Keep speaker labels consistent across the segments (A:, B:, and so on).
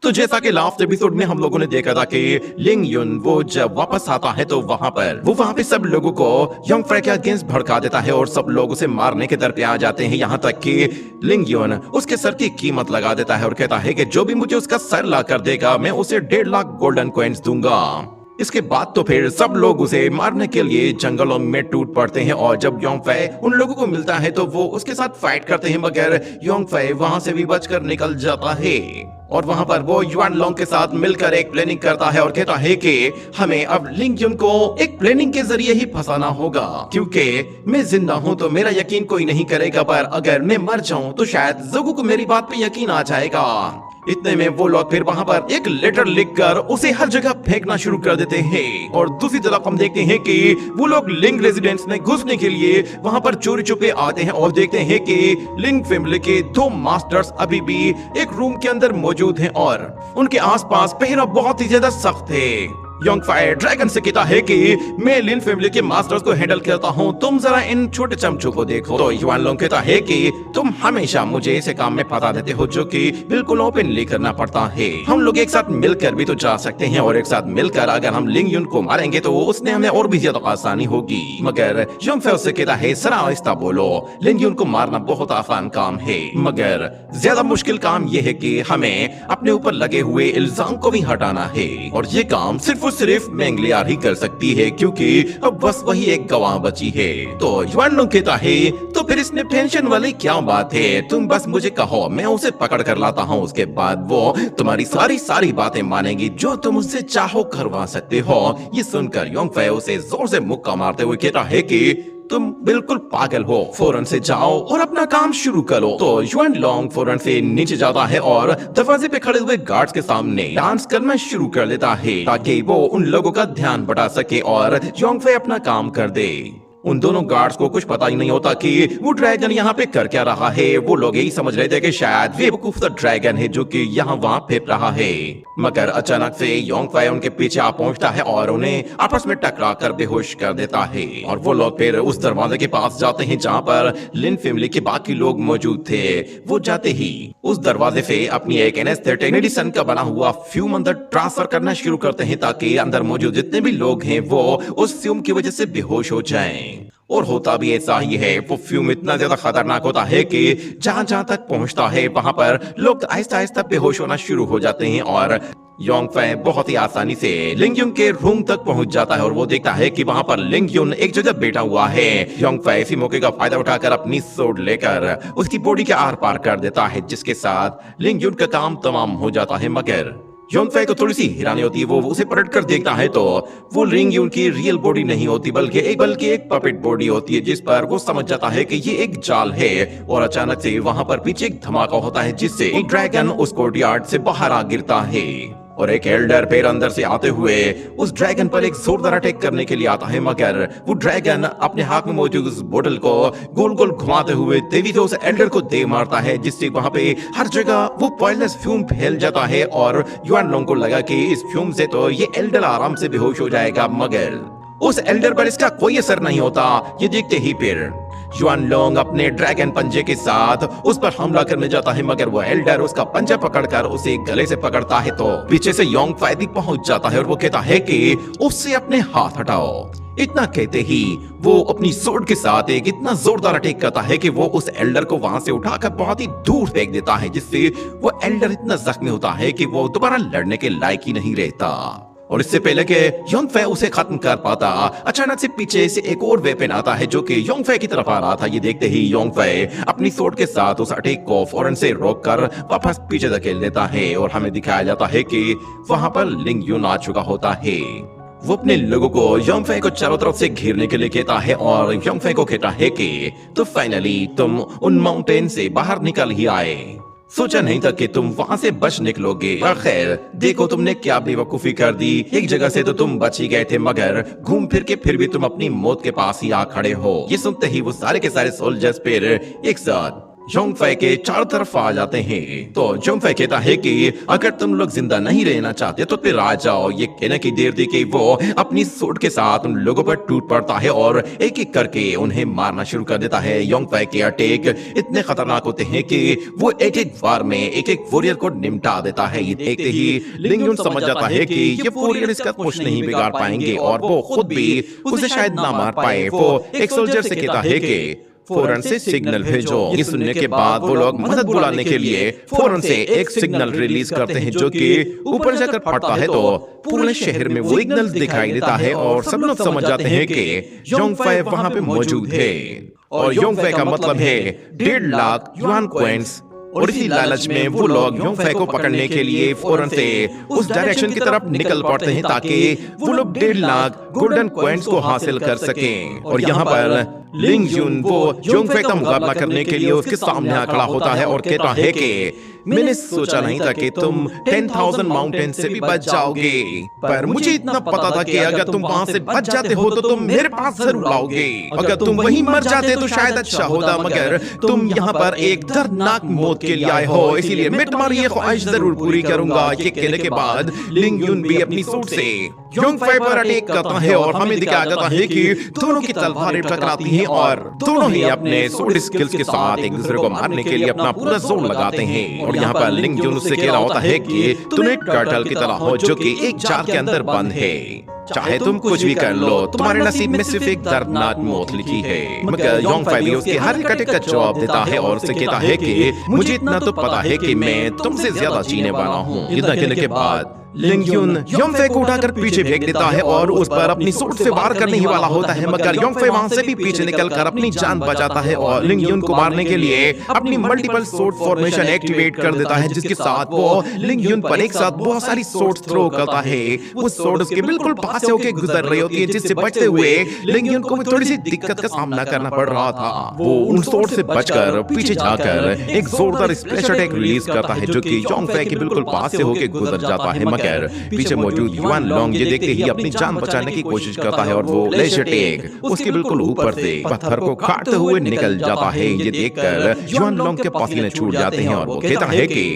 A: तो जैसा कि लास्ट एपिसोड में हम लोगों ने देखा था कि लिंग युन वो जब वापस आता है तो वहाँ पे सब लोगों को योंग फे के अगेंस्ट भड़का देता है और सब लोग उसे मारने के दर पे आ जाते हैं। यहाँ तक कि लिंग युन उसके सर की कीमत लगा देता है और कहता है कि जो भी मुझे उसका सर ला कर देगा मैं उसे 1.5 लाख गोल्डन कॉइन्स दूंगा। इसके बाद तो फिर सब लोग उसे मारने के लिए जंगलों में टूट पड़ते हैं और जब योंग फे उन लोगों को मिलता है तो वो उसके साथ फाइट करते हैं, मगर योंग फे वहां से भी बचकर निकल जाता है और वहां पर वो युआन लोंग के साथ मिलकर एक प्लानिंग करता है और कहता है कि हमें अब लिंग युन को एक प्लानिंग के जरिए ही फंसाना होगा, क्योंकि मैं जिंदा हूं तो मेरा यकीन कोई नहीं करेगा, पर अगर मैं मर जाऊं तो शायद लोगों को मेरी बात पे यकीन आ जाएगा। इतने में वो लोग फिर वहां पर एक लेटर लिखकर उसे हर जगह फेंकना शुरू कर देते हैं और दूसरी तरफ हम देखते हैं कि वो लोग लिंग रेजिडेंस में घुसने के लिए वहां पर चोरी छुपे आते हैं और देखते हैं कि लिंग फैमिली के 2 मास्टर्स अभी भी एक रूम के अंदर मौजूद हैं और उनके आसपास पहरा बहुत ही ज्यादा सख्त है। योंग फे ड्रैगन से कहता है कि मैं लिन फैमिली के मास्टर्स को हैंडल करता हूँ, तुम जरा इन छोटे चमचों को देखो। तो युआन लोंग कहता है कि तुम हमेशा मुझे ऐसे काम में फंसा देते हो जो कि बिल्कुल ओपनली करना पड़ता है। हम लोग एक साथ मिलकर भी तो जा सकते हैं और एक साथ मिलकर अगर हम लिंग युन को मारेंगे तो उसने हमें और भी ज्यादा आसानी होगी। मगर योंग फे उससे कहता है जरा आहिस्ता बोलो, लिंग युन को मारना बहुत आसान काम है, मगर ज्यादा मुश्किल काम यह है कि हमें अपने ऊपर लगे हुए इल्जाम को भी हटाना है और ये काम सिर्फ मैंगलियार ही कर सकती है, क्योंकि अब बस वही एक गवाह बची है। तो युआन लोंग कहता है तो फिर इसमें टेंशन वाली क्या बात है, तुम बस मुझे कहो, मैं उसे पकड़ कर लाता हूँ, उसके बाद वो तुम्हारी सारी बातें मानेगी, जो तुम उससे चाहो करवा सकते हो। ये सुनकर योंग फे उसे जोर से मुक्का मारते हुए कहता है कि तुम बिल्कुल पागल हो, फौरन से जाओ और अपना काम शुरू करो। तो युआन लोंग फौरन से नीचे जाता है और दरवाजे पे खड़े हुए गार्ड्स के सामने डांस करना शुरू कर देता है ताकि वो उन लोगों का ध्यान बटा सके और योंग फे अपना काम कर दे। उन दोनों गार्ड्स को कुछ पता ही नहीं होता कि वो ड्रैगन यहाँ पे कर क्या रहा है। वो लोग यही समझ रहे थे कि शायद बेवकूफ सा ड्रैगन है जो कि यहाँ वहाँ फेंक रहा है, मगर अचानक से योंग फे उनके पीछे आ पहुंचता है और उन्हें आपस में टकरा कर बेहोश कर देता है और वो लोग फिर उस दरवाजे के पास जाते हैं जहाँ पर लिन फैमिली के बाकी लोग मौजूद थे। वो जाते ही उस दरवाजे से अपनी एक एनेस्थेटिक मेडिसिन का बना हुआ फ्यूम अंदर ट्रांसफर करना शुरू करते हैं ताकि अंदर मौजूद जितने भी लोग हैं वो उस फ्यूम की वजह से बेहोश हो जाएं। और होता भी ऐसा ही है, वो फ्यूम इतना ज्यादा खतरनाक होता है कि जहां जहां तक पहुंचता है वहां पर लोग आहिस्ता आहिस्ता बेहोश होना शुरू हो जाते हैं और योंग फे बहुत ही आसानी से लिंग युन के रूम तक पहुंच जाता है और वो देखता है कि वहां पर लिंग युन एक जगह बैठा हुआ है। योंग फे इसी मौके का फायदा उठाकर अपनी सोड लेकर उसकी बॉडी के आर पार कर देता है, जिसके साथ लिंग युन का काम तमाम हो जाता है। मगर योंग फे को थोड़ी सी हैरानी होती है, वो उसे पलट कर देखता है तो वो लिंग युन की रियल बॉडी नहीं होती बल्कि एक पपेट बॉडी होती है, जिस पर वो समझ जाता है कि ये एक जाल है। और अचानक से वहां पर पीछे एक धमाका होता है जिससे एक ड्रैगन उस कोर्टयार्ड से बाहर आ गिरता है और एक एल्डर फिर अंदर से आते हुए उस ड्रैगन पर एक जोरदार अटैक करने के लिए आता है, मगर वो ड्रैगन अपने हाथ में मौजूद उस बोतल को गोल गोल घुमाते हुए तेजी से उस एल्डर को दे मारता है, जिससे वहां पे हर जगह वो पॉइजनस फ्यूम फैल जाता है और युआन लोंग को लगा कि इस फ्यूम से तो ये एल्डर आराम से बेहोश हो जाएगा, मगर उस एल्डर पर इसका कोई असर नहीं होता। ये देखते ही फिर युआन लोंग अपने ड्रैगन पंजे के साथ उस पर हमला करने जाता है, मगर वो एल्डर उसका पंजा पकड़कर उसे गले से पकड़ता है तो पीछे से योंग फे भी पहुंच जाता है और वो कहता है कि उससे अपने हाथ हटाओ। इतना कहते ही वो अपनी सोड के साथ एक इतना जोरदार अटैक करता है कि वो उस एल्डर को वहां से उठाकर बहुत ही दूर फेंक देता है, जिससे वो एल्डर इतना जख्मी होता है कि वो दोबारा लड़ने के लायक ही नहीं रहता। और इससे पहले कि योंग फे उसे खत्म कर पाता, अचानक से पीछे से एक और वेपन आता है जो कि योंग फे की तरफ आ रहा था। ये देखते ही योंग फे अपनी सोड के साथ उस अटैक को फौरन से रोककर वापस पीछे धकेल देता है और हमें दिखाया जाता है कि वहां पर लिंग युन आ चुका होता है। वो अपने लोगों को योंग फे को चारों तरफ से घेरने के लिए कहता है और योंग फे को कहता है कि तो फाइनली तुम उन माउंटेन से बाहर निकल ही आए, सोचा नहीं था कि तुम वहां से बच निकलोगे। खैर देखो तुमने क्या बेवकूफी कर दी, एक जगह से तो तुम बच ही गए थे मगर घूम फिर के फिर भी तुम अपनी मौत के पास ही आ खड़े हो। ये सुनते ही वो सारे के सारे सोल्जर्स फिर एक साथ योंगफei के चारों तरफ आ जाते हैं। तो योंगफei कहता है कि अगर तुम लोग जिंदा नहीं रहना चाहते तो फिर आ जाओ। ये कहने की देर थी कि वो अपनी सूट के साथ उन लोगों पर टूट पड़ता है और एक एक करके उन्हें मारना शुरू कर देता है। योंगफei के अटैक इतने खतरनाक होते हैं कि वो एक एक बार में एक एक वॉरियर को निपटा देता है। ये देखते ही लिंग युन समझ जाता है कि ये वॉरियर इसका कुछ नहीं बिगाड़ पाएंगे और वो खुद भी उसे शायद ना मार पाए। वो एक सोल्जर से कहता है कि फौरन से सिग्नल भेजो। ये सुनने के बाद वो लोग मदद बुलाने के लिए फौरन से एक सिग्नल रिलीज करते हैं जो कि ऊपर जाकर फटता है तो पूरे शहर में वो सिग्नल दिखाई देता है और सब लोग समझ जाते हैं कि योंगफei वहां पे मौजूद है। और योंगफei का मतलब है 1.5 लाख युआन कॉइंस। और इसी लालच में वो लोग योंगफei को पकड़ने के लिए फौरन से उस डायरेक्शन की तरफ निकल पड़ते हैं ताकि वो लोग 1.5 लाख गोल्डन कॉइंस को हासिल कर सकें। और यहाँ पर लिंग युन वो योंगफei का मुकाबला करने के लिए उसके सामने खड़ा होता है और कहता है कि मैंने सोचा नहीं था कि तुम 10,000 माउंटेन से भी बच जाओगे, पर मुझे इतना पता था कि अगर तुम वहां से बच जाते हो तो तुम मेरे पास जरूर आओगे। अगर तुम वहीं मर जाते तो शायद अच्छा होता, मगर तुम यहाँ पर एक दर्दनाक मौत के लिए आए हो, इसीलिए मैं तुम्हारी ये ख्वाहिश जरूर पूरी करूंगा। ये कहने के बाद लिंग युन भी अपनी सूट से योंगफei पर अटैक करता है और हमें दिखाया जाता है कि दोनों की तलवारें टकराती हैं और दोनों ही अपने स्वॉर्ड स्किल्स के साथ एक दूसरे को मारने के लिए अपना पूरा जोर लगाते हैं। और यहाँ पर लिंग युन उससे कह रहा होता है कि तुम एक टर्टल की तरह हो जो कि एक जार के अंदर बंद है, चाहे तुम कुछ भी कर लो, तुम्हारे नसीब में सिर्फ एक दर्दनाक मौत लिखी है। मगर योंगफei भी उसके हर एक अटैक का जवाब देता है और उससे कहता है कि मुझे इतना तो पता है कि मैं तुमसे ज्यादा जीने वाला हूँ। इतना कहने के बाद लिंग युन योंगफei को उठाकर पीछे फेंक देता है और उस पर अपनी सूट से वार करने ही वाला होता है, मगर योंगफei वहां से भी पीछे निकलकर अपनी जान बचाता है और लिंग युन को मारने के लिए अपनी मल्टीपल स्वॉर्ड फॉर्मेशन एक्टिवेट कर देता है, जिसके साथ वो लिंग युन पर एक साथ बहुत सारी स्वॉर्ड्स थ्रो करता है। वो स्वॉर्ड उसके बिल्कुल पास से होकर गुजर रही होती है, जिससे बचते हुए लिंग युन को थोड़ी सी दिक्कत का सामना करना पड़ रहा था। वो उन स्वॉर्ड से बचकर पीछे जाकर एक जोरदार स्प्लैश अटैक रिलीज करता है जो कि योंगफei के बिल्कुल पास से होकर गुजर जाता है, मगर पीछे मौजूद युआन लोंग ये देखते ही अपनी जान बचाने की कोशिश करता है और वो फ्लैश अटैक उसके बिल्कुल ऊपर से पत्थर को काटते हुए निकल जाता है। ये देखकर युआन लोंग के पसीने छूट जाते हैं और वो कहता है कि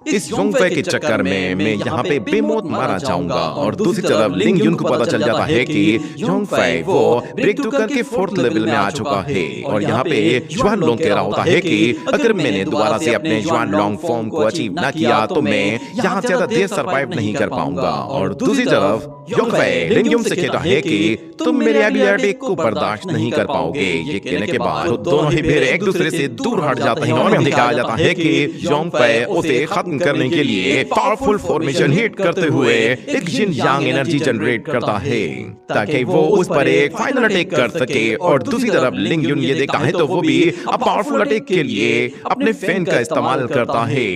A: इस योंगफei के चक्कर में मैं यहाँ पे बेमौत मारा जाऊंगा। और दूसरी तरफ लिंग युन को पता चल जाता है कि योंगफei वो ब्रेक थ्रू करके 4th लेवल में आ चुका है और यहाँ पे युआन लोंग कह रहा होता है कि अगर मैंने दोबारा से अपने युआन लोंग फॉर्म को अचीव ना किया तो मैं यहाँ ज्यादा देर सरवाइव नहीं कर पाऊंगा। और दूसरी तरफ योंगफei लिंग युन से कहता है कि तुम मेरे एबिलिटी को बर्दाश्त नहीं कर पाओगे। ये कहने के बाद दोनों ही फिर एक दूसरे से दूर हट जाते हैं और दिखाया जाता है कि योंगफei उसे खत्म करने के लिए पावरफुल फॉर्मेशन हिट करते हुए एक जिन यांग एनर्जी जनरेट करता है ताकि वो उस पर एक फाइनल अटैक कर सके। और दूसरी तरफ लिंग युन ये देखता है तो वो भी अब पावरफुल अटैक के लिए अपने फैन का इस्तेमाल करता है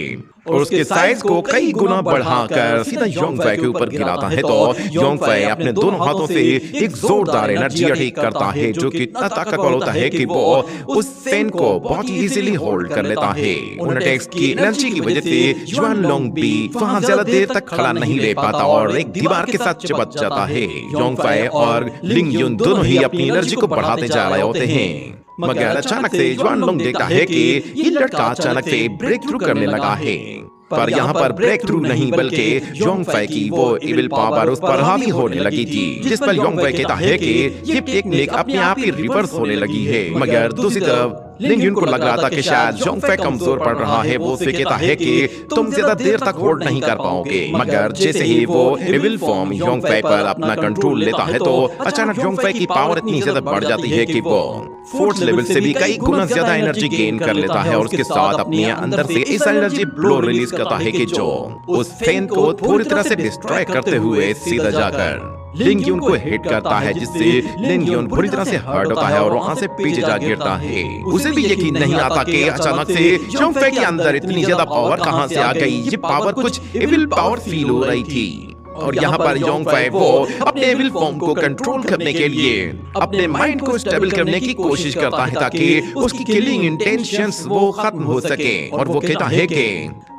A: और उसके साइज को कई गुना बढ़ाकर सीधा योंगफei के ऊपर गिराता है। तो योंगफei अपने दोनों हाथों से एक जोरदार एनर्जी अटैक करता है जो कि इतना ताकतवर होता है कि वो उस फैन को बहुत इजीली होल्ड कर लेता है। उन अटैक्स की एनर्जी की वजह से युआन लोंग भी वहां ज्यादा देर तक खड़ा नहीं रह पाता और एक दीवार के साथ चिपक जाता है। योंगफei और लिंग युन दोनों ही अपनी एनर्जी को बढ़ाते जा रहे होते हैं, मगर अचानक से युआन लोंग देखता है कि ये लड़का अचानक से ब्रेक थ्रू करने लगा है। पर यहाँ पर ब्रेक थ्रू नहीं बल्कि योंगफei की वो इविल पावर उस पर हावी होने लगी थी, जिस पर योंगफei कहता है कि ये टेक्निक अपने आप ही रिवर्स होने लगी है। मगर दूसरी तरफ लिंग युन को लग रहा था कि शायद योंगफei कमजोर पड़ रहा है। वो उसे कहता है कि तुम ज्यादा देर तक होल्ड नहीं कर पाओगे, मगर जैसे ही वो इविल फॉर्म योंगफei पर अपना कंट्रोल लेता है तो अचानक योंगफei की पावर इतनी ज्यादा बढ़ जाती है कि वो 4th लेवल से भी कई गुना ज्यादा एनर्जी गेन कर लेता है और उसके साथ अपने अंदर से ऐसा एनर्जी ब्लो रिलीज करता है कि जो उस फैन को पूरी तरह से डिस्ट्रॉय करते हुए सीधा जाकर लिंग युन को हिट करता है, जिससे लिंग युन बुरी तरह से हर्ट होता है और वहां से पीछे जा गिरता है। उसे भी यकीन नहीं आता कि अचानक से योंगफei के अंदर इतनी ज्यादा पावर कहां से आ गई। ये पावर कुछ इविल पावर फील हो रही थी और यहाँ पर योंगफei वो अपने एविल फॉर्म को कंट्रोल करने के लिए अपने माइंड को स्टेबल करने की कोशिश करता है ताकि उसकी किलिंग इंटेंशंस वो खत्म हो सके। और वो कहता है कि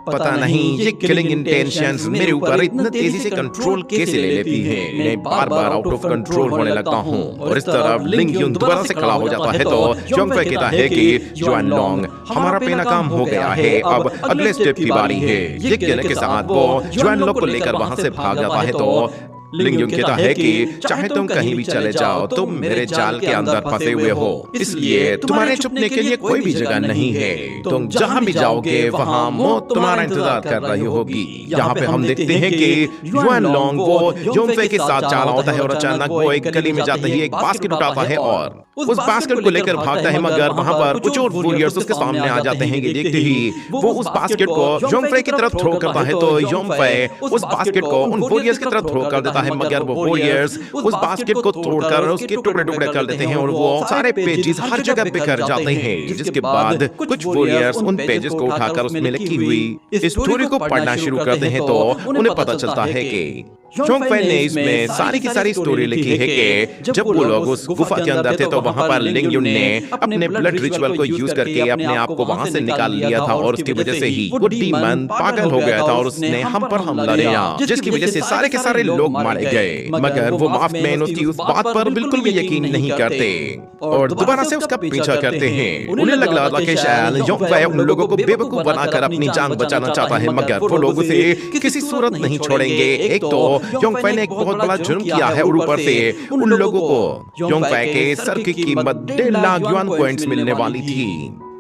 A: पता नहीं ये किलिंग इंटेंशंस मेरे ऊपर इतना तेजी से कंट्रोल कैसे ले लेती है। मैं बार बार आउट ऑफ कंट्रोल होने लगता हूँ और इस तरफ लिंग यून दोबारा से खड़ा हो जाता है तो जोंग फे कहता है कि जुआन लोंग हमारा पे नाकाम हो गया है, अब अगले स्टेप की बारी है। ये कहने के साथ वो जुआन लोग को लेकर वहां से भाग जाता है तो लिंग यून कहता है कि चाहे तुम कहीं भी चले जाओ, तुम मेरे जाल के अंदर फंसे हुए हो, इसलिए तुम्हारे छुपने के लिए कोई भी जगह नहीं है। तुम जहां भी जाओगे वहां मौत तुम्हारा इंतजार कर रही होगी। यहाँ पे हम देखते हैं कि जुआन लोंग वो जोंग फे के साथ जा रहा होता है और अचानक वो एक गली में जाते ही एक बास्केट उठाता है और उस बास्केट को लेकर भागता है, मगर वहां पर कुछ और वॉरियर्स उसके सामने आ जाते हैं। ये देखते ही वो उस बास्केट को जोंग फे की तरफ थ्रो करता है तो जोंग फे उस बास्केट को उन वॉरियर्स की तरफ थ्रो कर देता है, मगर वो वॉरियर्स उस बास्केट को तोड़कर उसके टुकड़े टुकड़े कर देते हैं और वो सारे पेजेस हर जगह बिखर जाते हैं। जिसके बाद कुछ वॉरियर्स उन पेजेस को उठाकर उसमें लिखी हुई इस स्टोरी को पढ़ना शुरू करते हैं तो उन्हें पता चलता है कि जोंग फे ने इसमें सारी की सारी स्टोरी लिखी है कि जब वो लोग उस गुफा के अंदर थे तो वहां पर लिंग यून ने अपने ब्लड रिचुअल को यूज करके अपने आप को वहां से निकाल लिया था और उसकी वजह से ही वो डीमन पागल हो गया था और उसने हम पर हमला किया, जिसकी वजह से सारे के सारे लोग मारे गए। मगर वो माफ मैन उसकी उस बात पर बिल्कुल भी यकीन नहीं करते और दोबारा से उसका पीछा करते हैं। उन्हें लग रहा था कि शायद जोंग फे उन लोगों को बेवकूफ बनाकर अपनी जान बचाना चाहता है, मगर वो लोग उसे किसी सूरत नहीं छोड़ेंगे। एक तो जोंग फे ने एक बहुत बड़ा जुर्म किया है और ऊपर से उन लोगों को जोंग फे के सर की कीमत 1.5 लाख युआन कॉइंस मिलने वाली थी।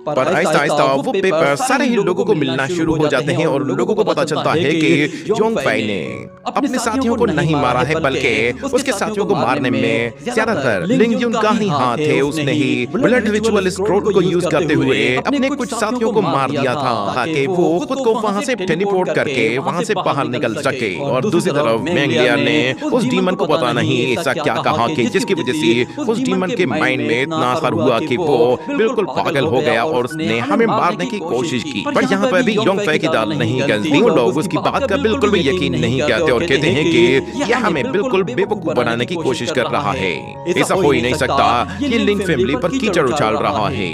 A: पर आहिस्ता आहिस्ता वो पेपर सारे ही लोगों को मिलना शुरू हो जाते हैं और लोगों को पता चलता है कि जोंग फे ने अपने साथियों को नहीं मारा है, बल्कि उसके साथियों को मारने में ज्यादातर लिंग यून का ही हाथ है। उसने ही ब्लड रिचुअल स्क्रोल को यूज करते हुए अपने कुछ साथियों को मार दिया था ताकि वो खुद को वहां से टेलीपोर्ट करके वहां से बाहर निकल सके। और दूसरी तरफ मैंगलियर ने उस डीमन को पता नहीं ऐसा क्या कहा कि जिसकी वजह से उस डीमन के माइंड में इतना असर हुआ कि वो बिल्कुल पागल हो गया और उसने हमें मारने की कोशिश की। पर यहाँ पर भी जोंग फे की दाल नहीं गलती। वो लोग उसकी बात का बिल्कुल भी यकीन नहीं करते और कहते हैं कि यह हमें बिल्कुल बेवकूफ बनाने की कोशिश कर रहा है। ऐसा हो ही नहीं सकता, ये लिंग फैमिली पर कीचड़ उछाल रहा है।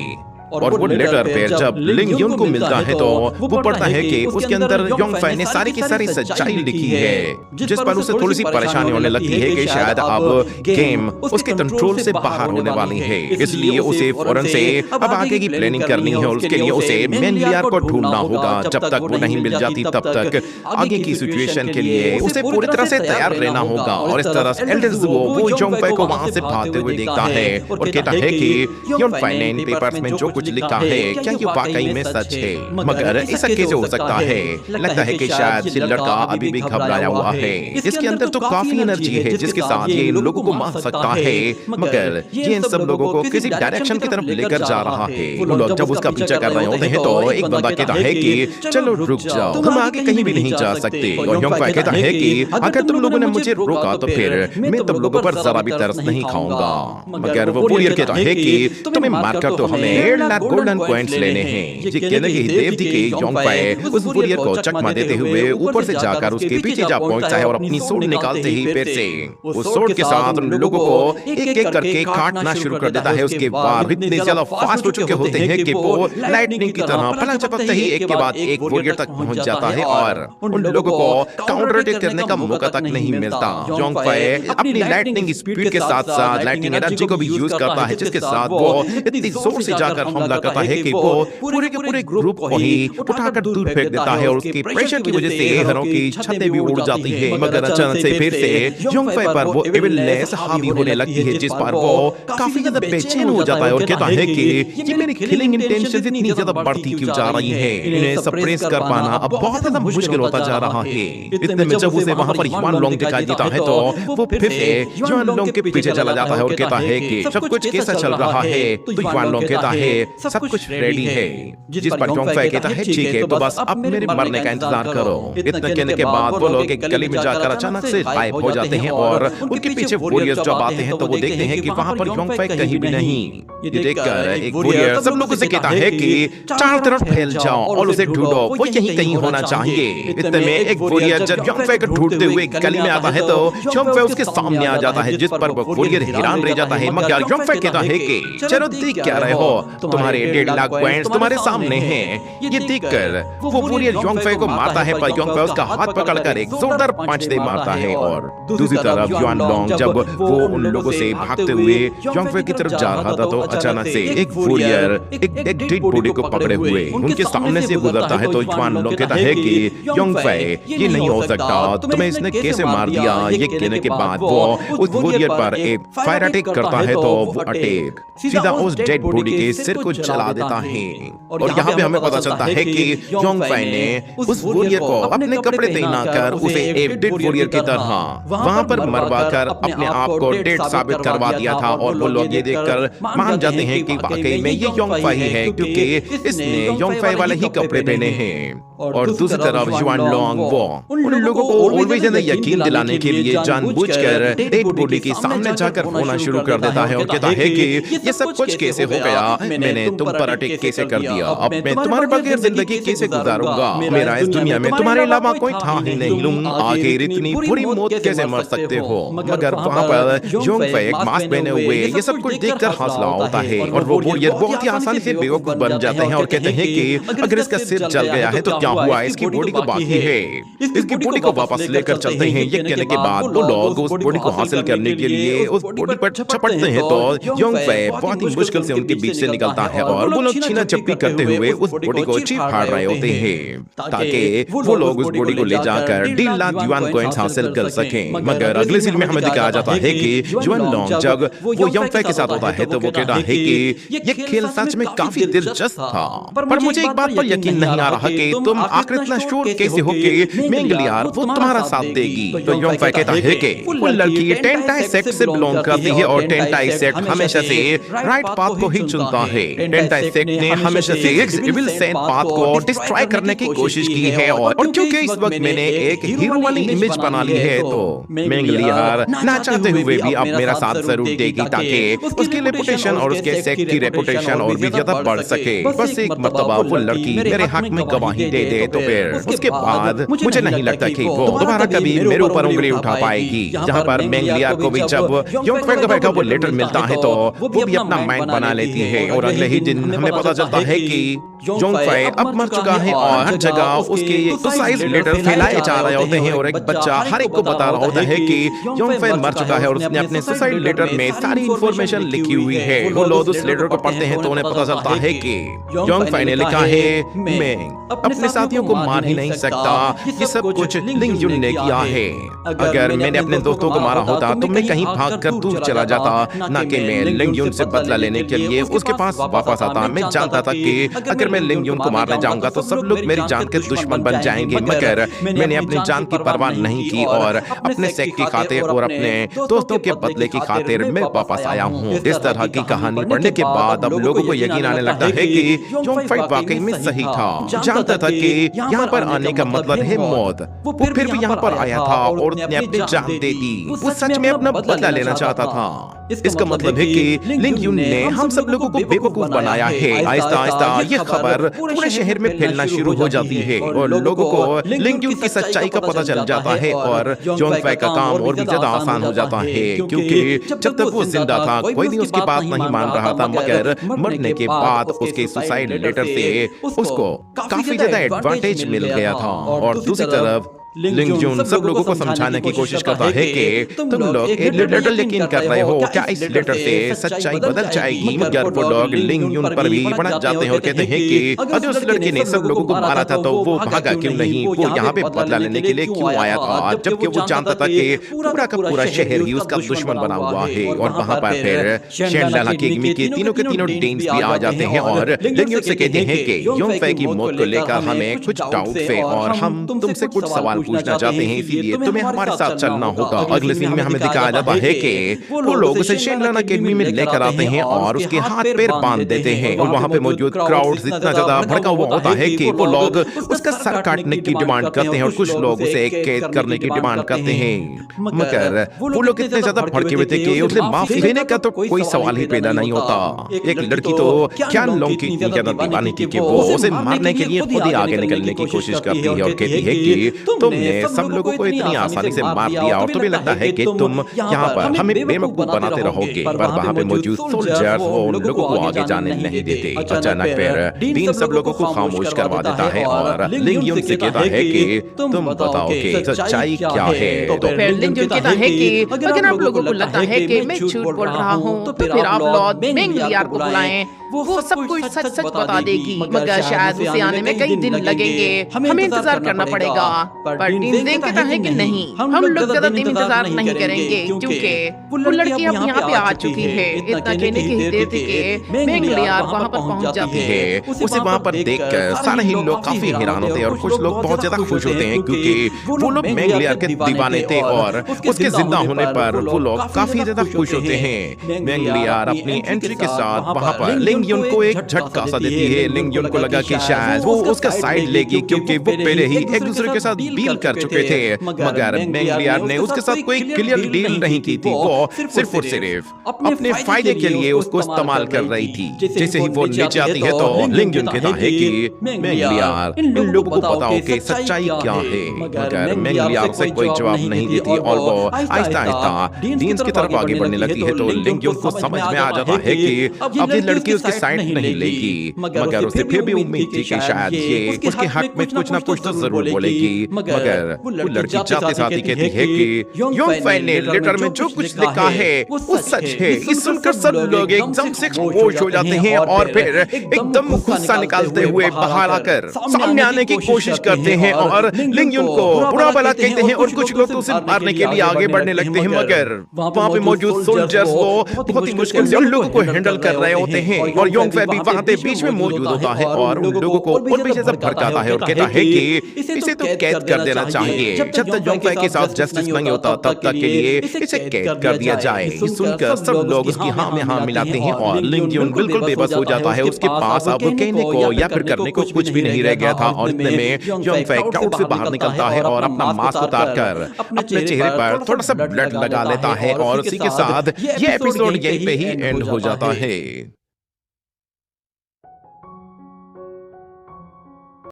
A: और वो लेटर पे जब लिंग यून को मिलता है तो वो पढ़ता है कि उसके अंदर जोंग फे ने सारी की सारी सच्चाई लिखी है, जिस पर उसे थोड़ी सी परेशानी होने लगती है कि शायद अब गेम उसके कंट्रोल से बाहर होने वाली है। इसलिए उसे फौरन से अब आगे की प्लानिंग करनी है और उसके लिए उसे मैंगलियर को ढूंढना होगा। जब तक वो नहीं मिल जाती तब तक आगे की सिचुएशन के लिए उसे पूरी तरह से तैयार रहना होगा। और इस तरह एल्डर ज़ुओ वो जोंग फे को वहां से भागते हुए देखता है और कहता है कि योन फे ने इन पेपर्स में जो कुछ लिखा है क्या ये वाकई में सच है? मगर ऐसा कैसे हो सकता है? लगता है कि शायद ये लड़का अभी भी घबराया हुआ है। इसके अंदर तो काफी एनर्जी है जिसके साथ ये इन लोगों को मार सकता है, मगर ये इन सब लोगों को किसी डायरेक्शन की तरफ लेकर जा रहा है। वो लोग जब उसका पीछा कर रहे होते हैं तो एक बंदा कहता है कि चलो रुक जाओ, हम आगे कहीं भी नहीं जा सकते। और योंग फे कहता है कि अगर तुम लोगों ने मुझे रोका तो फिर मैं तुम लोगों पर जरा भी तरस नहीं खाऊंगा। मगर वो वॉरियर कहता है कि तुम्हें मारकर तो हमें 1.5 लाख गोल्डन पॉइंट्स लेने हैं। ये कहने की देव थी कि योंग फे उस वॉरियर को चकमा देते हुए ऊपर से जाकर उसके पीछे जा पहुंचता है और अपनी सोड निकालते ही फिर से उस सोड के साथ उन लोगों को एक एक करके काटना शुरू कर देता है। उसके वार इतने ज्यादा फास्ट हो चुके होते हैं कि वो लाइटनिंग की तरह पलक झपकते ही एक के बाद एक वॉरियर तक पहुंच जाता है और उन लोगों को काउंटर अटैक करने का मौका तक नहीं मिलता। योंग फे अपनी लाइटनिंग स्पीड के साथ साथ लाइटनिंग एनर्जी को भी यूज करता है, जिसके साथ वो इतनी जोर से जाकर हमला करता है कि वो पूरे के पूरे ग्रुप को ही उठाकर दूर फेंक देता है और उसके प्रेशर की वजह से घरों की छतें भी उड़ जाती है। मगर अचानक से फिर से योंग फे पर वो इविलनेस हावी होने लगती है, जिस पर वो काफी ज्यादा बेचैन हो जाता है और कहता है कि ये मेरी किलिंग इंटेंशन इतनी ज्यादा बढ़ती क्यों जा रही है, इन्हें सप्रेस कर पाना अब बहुत ज्यादा मुश्किल होता जा रहा है। इतने में जब उसे वहां पर युआन लोंग दिखाई देता है तो वो फिर से युआन लोंग के पीछे चला जाता है और कहता है कि सब कुछ कैसा चल रहा है। तो युआन लोंग कहता है सब कुछ रेडी है, जिस पर जोंग फे कहता है ठीक है तो बस अब मेरे मरने का इंतजार करो। इतना कहने के बाद वो लोग एक गली में जाकर अचानक से गायब हो जाते हैं और उनके पीछे वॉरियर्स जब आते हैं तो वो देखते हैं कि वहां पर योंग फे कहीं भी नहीं। ये देखकर एक वॉरियर सब लोगों से कहता है कि चारों तरफ फैल जाओ और उसे ढूंढो, वो यहीं कहीं होना चाहिए। इतने में एक वॉरियर जब योंग फे को ढूंढते हुए गली में आता है तो योंग फे उसके सामने आ जाता है, जिस पर वो वॉरियर हैरान रह जाता है। मगर योंग फे कहता है कि चलो देख क्या रहे हो, तुम तुम्हारे 1.5 लाख पॉइंट्स तुम्हारे सामने हैं। ये देखकर वो वॉरियर योंगफे को मारता है, पर योंगफे उसका हाथ पकड़कर एक जोरदार पंच दे मारता है। और दूसरी तरफ युआन लोंग जब वो उन लोगों से भागते हुए योंगफे की तरफ जा रहा था तो अचानक से एक वॉरियर एक डेड बॉडी को पकड़े हुए उनके सामने से गुजरता है। तो युआन लोंग कहता है कि योंगफे ये नहीं हो सकता, तुम्हें इसने कैसे मार दिया। ये कहने के बाद वो उस वॉरियर पर एक फायर अटैक करता है। तो वो अटैक सीधा उस डेड बॉडी के सिर को जला देता है। और यहाँ पे हमें पता चलता है कि योंगफे ने उस वॉरियर को अपने कपड़े पहना कर उसे एक डेड वॉरियर की तरह वहां पर मरवा कर अपने आप को डेड साबित करवा दिया था। और वो लोग ये देखकर मान जाते हैं कि वाकई में ये योंगफे ही है, क्योंकि इसने योंगफे वाले ही कपड़े पहने हैं। और दूसरी तरफ युआन लोंग वो उन लोगों को ऑलवेज यकीन दिलाने के लिए जानबूझकर डेड बॉडी के सामने जाकर रोना शुरू कर देता है और कहता है कि ये सब कुछ कैसे हो गया, मैंने तुम पर अटैक कैसे कर दिया, अब मैं तुम्हारे बगैर जिंदगी कैसे गुजारूंगा, मेरा इस दुनिया में तुम्हारे अलावा कोई था ही नहीं लूं, आखिर इतनी बुरी मौत कैसे मर सकते हो। मगर वहां पर योंगफे एक मास्क पहने हुए ये सब कुछ देखकर हौसला होता है और वो वॉरियर बहुत ही आसानी से बेवकूफ बन जाते हैं और कहते हैं कि अगर इसका सिर जल गया है तो क्या हुआ, इसकी बॉडी को बाकी है, इसकी बॉडी को वापस लेकर चलते हैं। ये कहने के बाद वो लोग उस बॉडी को हासिल करने के लिए उस बॉडी पर झपटते हैं। तो योंगफे बहुत ही मुश्किल से उनके बीच से निकलता है और वो लोग छीना झपटी करते हुए उस बॉडी को चीर फाड़ रहे होते हैं ताकि वो लोग उस बॉडी को ले जाकर 1.5 लाख युआन कॉइंस हासिल कर सकें। मगर अगले सीन में हमें दिखाया जाता है कि युआन लोंग जब वो योंगफे के साथ होता है तो वो कहता है कि ये खेल सच में काफी दिलचस्प था, पर मुझे एक बात पर यकीन नहीं आ रहा कि तुम आखिर इतना श्योर कैसे हो कि मेंगलियार वो तुम्हारा साथ देगी। तो योंगफे कहता है कि वो लड़की टेंटाई सेक्ट से बिलोंग करती है और टेंटाई सेक्ट हमेशा से राइट पाथ को ही चुनता है। टेंटाई सेक्ट ने हमेशा से एक इविल सेंट पाथ को डिस्ट्रॉय करने की कोशिश की है और क्योंकि इस वक्त मैंने एक हीरो वाली इमेज बना ली है तो मेंगलियार ना चाहते हुए भी अब मेरा साथ जरूर देगी ताकि उसकी रेपुटेशन और उसके सेक्ट की रेपुटेशन और भी ज्यादा बढ़ सके। बस एक मर्तबा वो लड़की मेरे हक में गवाही दे दे तो फिर उसके बाद मुझे नहीं लगता कि वो दोबारा कभी मेरे ऊपर उंगली उठा पाएगी। जहाँ पर मेंगलियार को भी जब योंगफे का बैठा वो लेटर मिलता है तो वो भी अपना माइंड बना लेती है और अगले ही दिन हमें पता चलता है कि योंगफे अब मर चुका है और हर जगह उसके सुसाइड लेटर फैलाए जा रहे होते हैं और एक बच्चा हर एक को बता रहा होता है कि योंगफे मर चुका है और उसने अपने सुसाइड लेटर में सारी इंफॉर्मेशन लिखी हुई है। वो लोग उस लेटर को पढ़ते हैं तो उन्हें पता चलता है कि योंगफे ने लिखा है मैं अपने साथियों को मार ही नहीं सकता, ये सब कुछ लिंग युन ने किया है। अगर मैंने अपने दोस्तों को मारा होता तो मैं कहीं भागकर दूर चला जाता, ना कि मैं लिंग युन से बदला लेने के लिए उसके पास वापस आता। मैं जानता था कि अगर मैं लिंग युन को मारने जाऊंगा तो सब लोग मेरी जान के दुश्मन बन जाएंगे, मगर मैंने अपनी जान की परवाह नहीं की और अपने सेक्ट की खातिर और अपने दोस्तों के बदले की खातिर मैं वापस आया हूँ। इस तरह की कहानी पढ़ने के बाद अब लोगों को यकीन आने लगता है कि योंगफे वाकई में सही था, जानता था कि यहाँ पर आने का मतलब है मौत। वो फिर भी यहाँ पर आया था और उसने अपनी जान दे दी। वो सच में अपना बदला लेना चाहता था। इसका मतलब है कि लिंग युन ने हम सब लोगों को बेवकूफ बनाया है। आहिस्ता आहिस्ता ये खबर पूरे शहर में फैलना शुरू हो जाती है और लोगों को लिंग युन की सच्चाई का पता चल जाता है और योंगफे का काम और भी ज्यादा आसान हो जाता है, क्योंकि जब तक वो जिंदा था कोई भी उसकी बात नहीं मान रहा था, मगर मरने के बाद उसके सुसाइड लेटर से उसको काफी ज्यादा एडवांटेज मिल गया था। और दूसरी तरफ लिंग युन सब लोगों को समझाने की कोशिश करता है कि तुम लोग एक लेटर यकीन कर रहे हो, क्या इस लेटर से सच्चाई बदल जाएगी? मगर वो लोग लिंग युन पर भी भड़क जाते हैं और कहते हैं कि अगर उस लड़के ने सब लोगों को मारा था तो वो भागा क्यों नहीं, वो यहाँ पे बदला लेने के लिए क्यों आया था, जबकि वो जानता था कि पूरा का पूरा शहर ही उसका दुश्मन बना हुआ है। और वहाँ पर फिर शेंडला केगमी के तीनों डेन्स भी आ जाते हैं और लिंग युन से कहते हैं कि योंगफे की मौत को लेकर हमें कुछ डाउट है और हम तुमसे कुछ सवाल पूछना चाहते हैं, इसीलिए तुम्हें हमारे साथ चलना होगा। अगले सीन में हमें दिखाया जाता है कि वो लोग उसे शेंडला अकेडमी में लेकर आते हैं और उसके हाथ पैर बांध देते हैं और वहाँ पे मौजूद क्राउड इतना ज्यादा भड़का हुआ होता है कि वो लोग उसका सर काटने की डिमांड करते हैं और कुछ लोग उसे कैद करने की डिमांड करते हैं। मगर वो लोग इतने ज्यादा भड़के हुए थे कि उसे माफी देने का तो कोई सवाल ही पैदा नहीं होता। एक लड़की तो क्यान लोंग की इतनी दीवानी थी कि वो उसे मारने के लिए खुद ही आगे निकलने की कोशिश करती है और कहती है कि तुम ने सब लोगों को इतनी आसानी से मार दिया और तुम्हें लगता है कि तुम यहाँ पर हमें बेवकूफ बनाते रहोगे, पर वहाँ पे मौजूद सोल्जर्स वो उन लोगों को आगे जाने नहीं देते। अचानक फिर डीन सब लोगों को खामोश करवा देता है और लिंग युन से कहता है कि तुम बताओ कि सच्चाई क्या है।
B: तो फिर लिंग युन कहता है कि अगर आप लोगों को लगता है कि मैं झूठ बोल रहा हूँ तो फिर आप लॉर्ड मेंग लियार को बुलाएं, वो सब कुछ सच सच बता देगी, मगर शायद उसे आने में कई दिन लगेंगे, हमें इंतजार करना पड़ेगा। पर डीन जेंग कहता है कि नहीं, हम लोग ज्यादा दिन इंतजार नहीं करेंगे क्योंकि वो लड़की अब यहाँ पे आ चुकी है। इतना कहने की देर थी कि मेंग लियार वहाँ पर पहुँच जाती है।
A: उसे वहाँ पर देखकर सारे ही लोग काफी हैरान होते हैं और कुछ लोग बहुत ज्यादा खुश होते हैं क्योंकि वो लोग मेंग लियार के दीवाने थे और उसके जिंदा होने पर वो लोग काफी ज्यादा खुश होते हैं। मेंग लियार अपनी एंट्री के साथ वहाँ पर लिंग युन को एक झटका सा देती है। लिंग युन को लगा कि शायद वो उसका साइड लेगी क्योंकि वो पहले ही एक दूसरे के साथ डील कर चुके थे, मगर मेंग लियार ने उसके साथ कोई क्लियर डील नहीं की थी। वो सिर्फ और सिर्फ अपने फायदे के लिए उसको इस्तेमाल कर रही थी। जैसे ही वो नीचे आती है तो लिंग युन कहता है कि मेंग लियार इन लोगों को बताओ कि सच्चाई क्या है, मगर मेंग लियार से कोई जवाब नहीं देती और वो आहिस्ता आहिस्ता डीन की तरफ आगे बढ़ने लगती है। तो लिंग युन को समझ में आ जाता है कि अब ये लड़की उसके साइड नहीं लेगी, मगर उसे फिर भी उम्मीद थी कि शायद ये उसके हक में कुछ ना कुछ तो जरूर बोलेगी। मगर वो लड़की जाते साथ ही कहती है कि योंगफेई ने लेटर में जो कुछ लिखा है वो सच है। ये सुनकर सब लोग एकदम से खामोश हो जाते हैं और फिर एकदम गुस्सा निकालते हुए बाहर आकर सामने आने की कोशिश करते हैं और लिंग युन को बुरा भला कहते हैं और कुछ लोग तो उसे मारने के लिए आगे बढ़ने लगते हैं, मगर वहाँ पे मौजूद सोल्जर्स वो बहुत ही मुश्किल से उन लोगों को हैंडल कर रहे होते हैं और योंगफेई भी वहाँ पे बीच में मौजूद होता है और उन लोगों को उन पीछे से भड़काता है और कहता है कि इसे तो कैद कर देना चाहिए। जब तक योंगफेई के साथ जस्टिस नहीं होता तब तक के लिए इसे कैद कर दिया जाए। ये सुनकर सब लोग उसकी हाँ में हाँ मिलाते हैं और लिंग युन बिल्कुल बेबस हो जाता है। उसके पास अब कहने को या फिर करने को कुछ भी नहीं रह गया था और इतने में योंगफेई क्राउड से बाहर निकलता है और अपना मास्क उतार कर अपने चेहरे पर थोड़ा सा ब्लड लगा लेता है और उसी के साथ ये एपिसोड यहीं पे ही एंड हो जाता है।